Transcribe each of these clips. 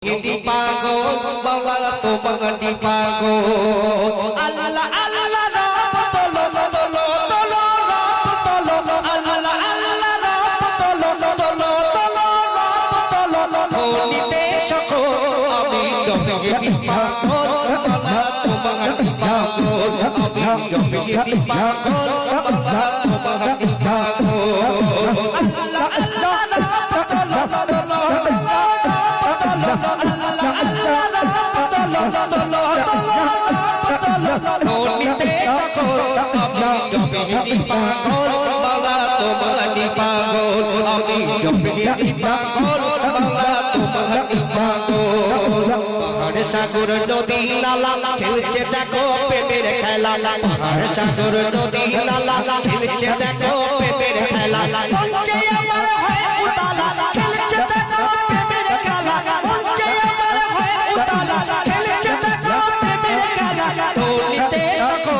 Di pago, bawa to di pago. Allah Allah Rabb tolo tolo tolo Rabb tolo. Allah Allah Rabb tolo tolo tolo Rabb tolo. Honite shako ami dobe di pago. Bawa to di pago. Ami dobe di pago. Bawa to di pago. Allah Allah Rabb tolo tolo tolo. Honite shako ami dobe di pago. Bawa to di pago. Ami dobe di pago. Bawa to di pago. পাহাড় সাগর নদী নালা খেলছে দেখো প্রেমের খেলা। পাহাড় সাগর নদী নালা খেলছে দেখো প্রেমের খেলা। মনকে আমার হয় উতালা খেলছে দেখো প্রেমের খেলা। মনকে আমার হয় উতালা খেলছে দেখো প্রেমের খেলা। ধনিতে শকো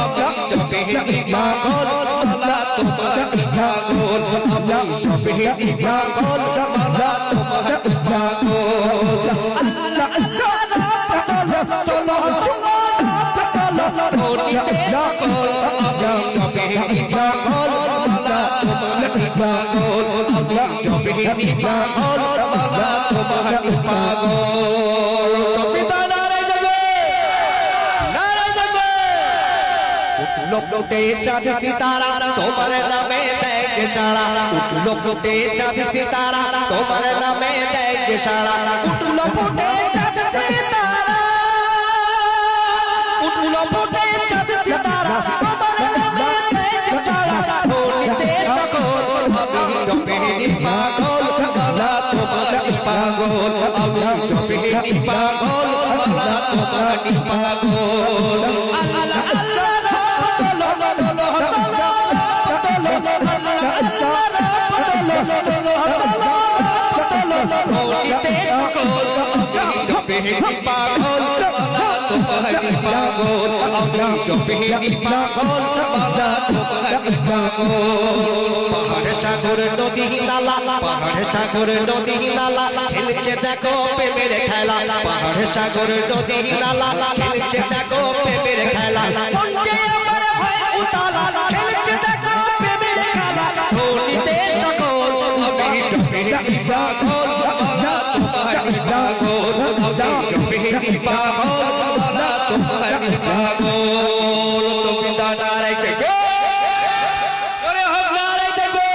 আমি ডুবে দি পাগল। বাবা তোমার দি পাগল। আমি ডুবে দি পাগল। বাবা তোমার দি পাগল। Honite shako ami dobe di pago. Bawa tomar di pago. Ami dobe di pago. Bawa tomar di pago. Pita naare jabe, naare jabe. Utlo ফুটে চাঁদ সিতারা তোমার নামে দেয় সাড়া। উঠলো ফুটে চাঁদ সিতারা তোমার নামে দেয় সাড়া। উঠলো ফুটে চাঁদ সিতারা। উঠলো ফুটে চাঁদ সিতারা তোমার নামে দেয় সাড়া। honite shako ami dobe di পাগল। বাবা তোমার di পাগল। আমি dobe di পাগল। বাবা তোমার di পাগল। আল্লাহ আল্লাহ honite shako ami dobe di pago. Baba tomar di pago. Ami dobe di pago. Baba tomar di pago. পাহাড় সাগর নদী নালা পাহাড় সাগর নদী নালা খেলছে দেখো প্রেমের খেলা। পাহাড় সাগর নদী নালা খেলছে দেখো প্রেমের খেলা। মনকে আমার হয় উতালা খেলছে দেখো প্রেমের খেলা। honite shako ami dobe di pago. Baba tomar di pago. Ami dobe di pago. Baba tomar di pago. তো পিতা নারায় দেখবে করে হোক নারায় দেখবে।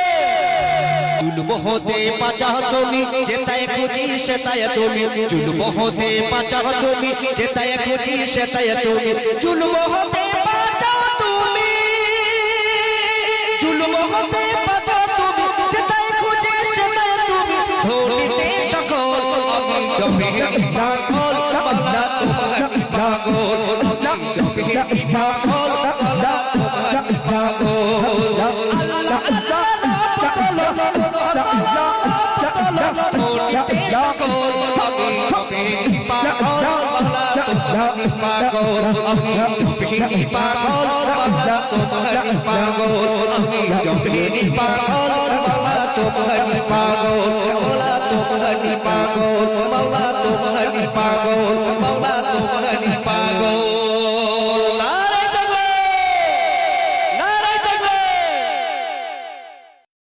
জুলুম হতে বাঁচাও তুমি যেটায় খুঁজি সেটায় তুমি। জুলুম হতে বাঁচাও তুমি যেটায় খুঁজি সেটায় তুমি। জুলুম হতে বাঁচাও তুমি। জুলুম হতে বাঁচাও তুমি যেটায় খুঁজি সেটায় তুমি। honite shako ami dobe di pago. Baba tomar di pago. Ami dobe di pago. Baba tomar di pago. Allah Allah honite shako ami dobe di pago. Baba tomar di pago. Ami dobe di pago. Baba tomar di pago. Ami dobe di pago. Baba tomar di pago. Baba tomar di pago. Baba tomar di pago. Baba tomar di pago.